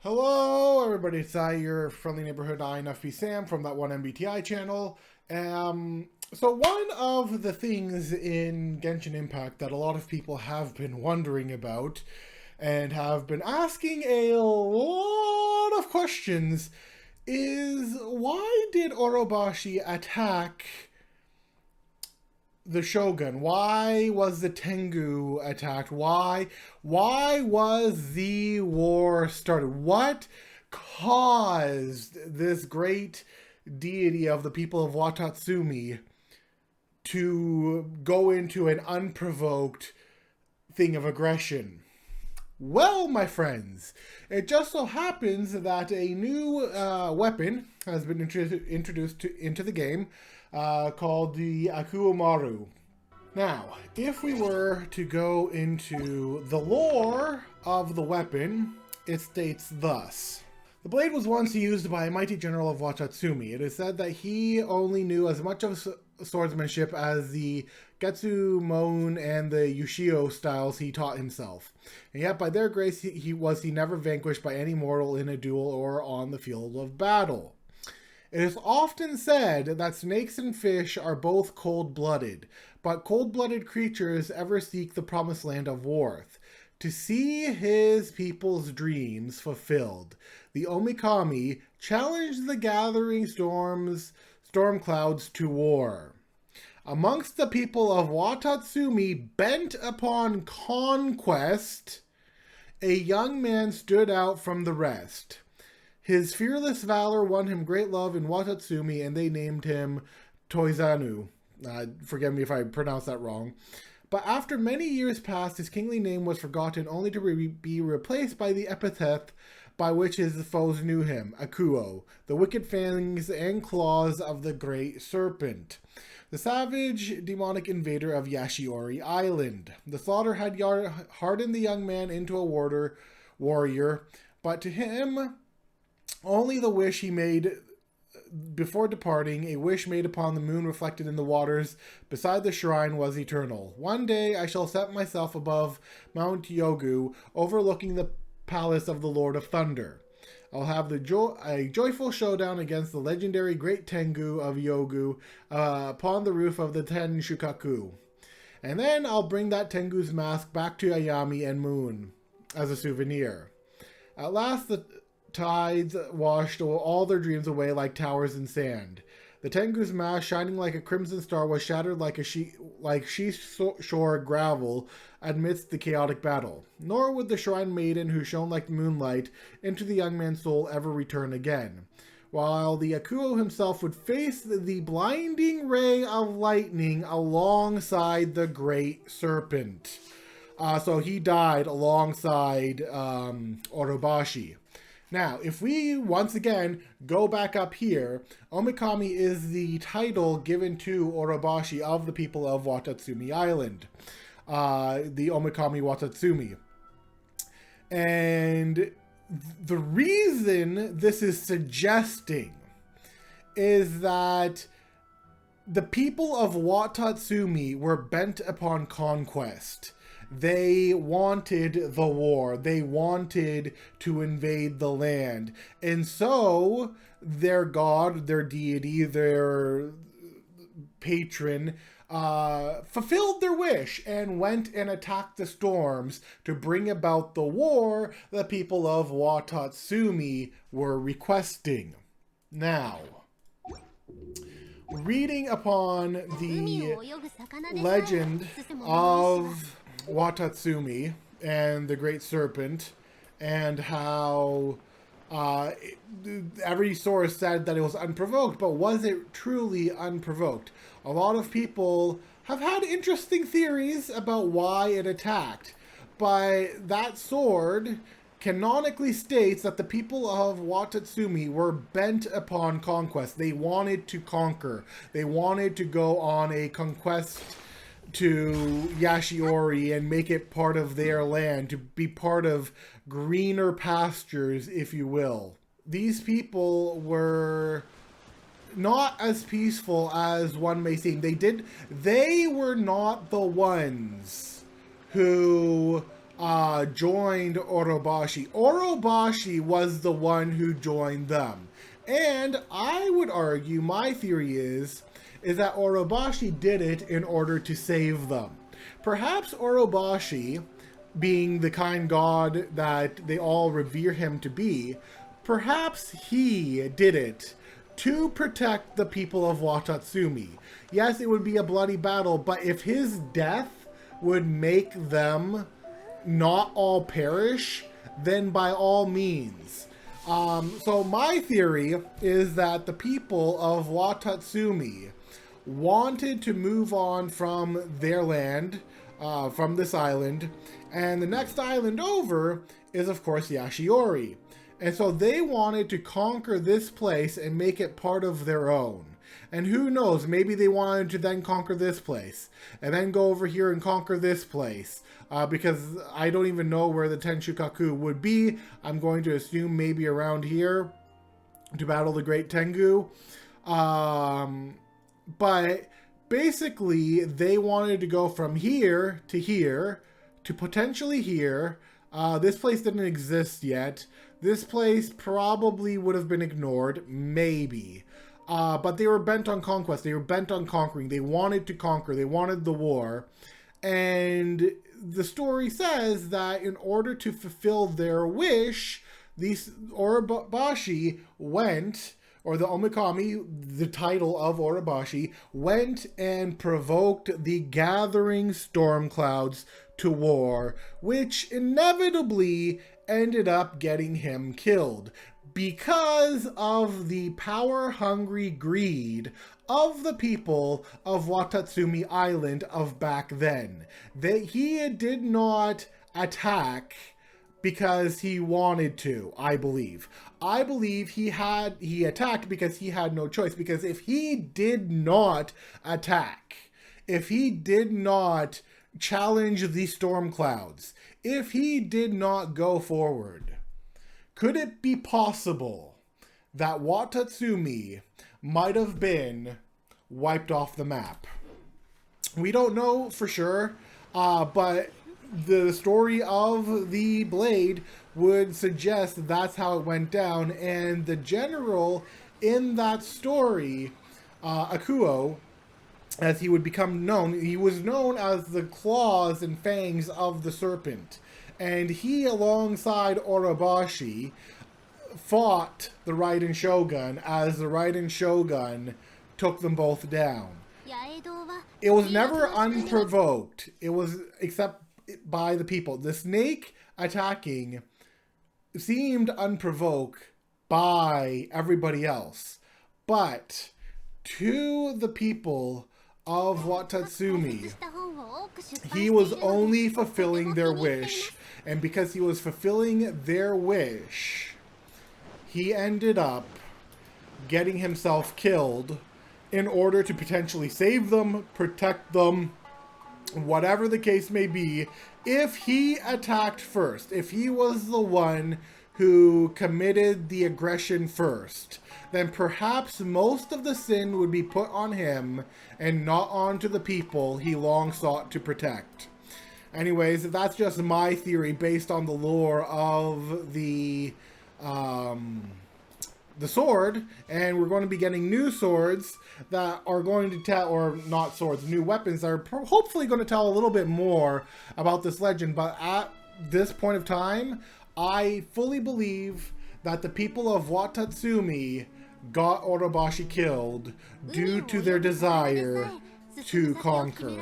Hello, everybody. It's your friendly neighborhood INFP Sam from that one MBTI channel. So one of the things in Genshin Impact that a lot of people have been wondering about and have been asking a lot of questions is why did Orobashi attack the Shogun? Why was the Tengu attacked? Why was the war started? What caused this great deity of the people of Watatsumi to go into an unprovoked thing of aggression? Well, my friends, it just so happens that a new weapon has been introduced into the game called the Akuomaru. Now, if we were to go into the lore of the weapon, it states thus. The blade was once used by a mighty general of Watatsumi. It is said that he only knew as much of swordsmanship as the Getsumon and the Yushio styles he taught himself. And yet by their grace he never vanquished by any mortal in a duel or on the field of battle. It is often said that snakes and fish are both cold-blooded, but cold-blooded creatures ever seek the promised land of Warth. To see his people's dreams fulfilled, the Omikami challenged the gathering storm clouds to war. Amongst the people of Watatsumi bent upon conquest, a young man stood out from the rest. His fearless valor won him great love in Watatsumi, and they named him Toizanu. Forgive me if I pronounced that wrong. But after many years passed, his kingly name was forgotten, only to be replaced by the epithet by which his foes knew him, Akuo, the wicked fangs and claws of the great serpent, the savage, demonic invader of Yashiori Island. The slaughter had hardened the young man into a warrior, but to him, only the wish he made before departing, a wish made upon the moon reflected in the waters beside the shrine, was eternal. One day I shall set myself above Mount Yogu, overlooking the palace of the Lord of Thunder. I'll have a joyful showdown against the legendary Great Tengu of Yogu upon the roof of the Ten Shukaku. And then I'll bring that Tengu's mask back to Ayami and Moon as a souvenir. At last the tides washed all their dreams away like towers in sand. The Tengu's mask, shining like a crimson star, was shattered like seashore gravel amidst the chaotic battle. Nor would the shrine maiden who shone like moonlight into the young man's soul ever return again, while the Akuo himself would face the blinding ray of lightning alongside the great serpent. So he died alongside Orobashi. Now, if we, once again, go back up here, Omikami is the title given to Orobashi of the people of Watatsumi Island. The Omikami Watatsumi. And the reason this is suggesting is that the people of Watatsumi were bent upon conquest. They wanted the war. They wanted to invade the land. And so their god, their deity, their patron, fulfilled their wish and went and attacked the storms to bring about the war the people of Watatsumi were requesting. Now, reading upon the legend of Watatsumi and the Great Serpent, and how every source said that it was unprovoked, but was it truly unprovoked? A lot of people have had interesting theories about why it attacked, but that sword canonically states that the people of Watatsumi were bent upon conquest. They wanted to conquer. They wanted to go on a conquest to Yashiori and make it part of their land, to be part of greener pastures, if you will. These people were not as peaceful as one may seem. They were not the ones who joined Orobashi. Orobashi was the one who joined them. And I would argue, my theory is that Orobashi did it in order to save them. Perhaps Orobashi, being the kind god that they all revere him to be, perhaps he did it to protect the people of Watatsumi. Yes, it would be a bloody battle, but if his death would make them not all perish, then by all means. So my theory is that the people of Watatsumi wanted to move on from their land, from this island, and the next island over is of course Yashiori. And so they wanted to conquer this place and make it part of their own. And who knows, maybe they wanted to then conquer this place, and then go over here and conquer this place. Because I don't even know where the Tenshukaku would be. I'm going to assume maybe around here to battle the Great Tengu. But basically, they wanted to go from here to potentially here. This place didn't exist yet. This place probably would have been ignored, maybe. But they were bent on conquest. They were bent on conquering. They wanted to conquer. They wanted the war. And the story says that in order to fulfill their wish, these Orobashi went, or the Omikami, the title of Orobashi, went and provoked the gathering storm clouds to war, which inevitably ended up getting him killed because of the power-hungry greed of the people of Watatsumi Island of back then. He did not attack because he wanted to, I believe. I believe he attacked because he had no choice. Because if he did not attack, if he did not challenge the storm clouds, if he did not go forward, could it be possible that Watatsumi might have been wiped off the map? We don't know for sure, but the story of the blade would suggest that's how it went down, and the general in that story, Akuo, as he would become known, he was known as the claws and fangs of the serpent. And he, alongside Orobashi, fought the Raiden Shogun as the Raiden Shogun took them both down. It was never unprovoked. It was except by the people. The snake attacking seemed unprovoked by everybody else. But to the people of Watatsumi, he was only fulfilling their wish. And because he was fulfilling their wish, he ended up getting himself killed in order to potentially save them, protect them, whatever the case may be. If he attacked first, if he was the one who committed the aggression first, then perhaps most of the sin would be put on him and not onto the people he long sought to protect. Anyways, that's just my theory based on the lore of the sword, and we're going to be getting new swords that are going to tell, or not swords, new weapons that are hopefully going to tell a little bit more about this legend. But at this point of time, I fully believe that the people of Watatsumi got Orobashi killed due to their desire to conquer.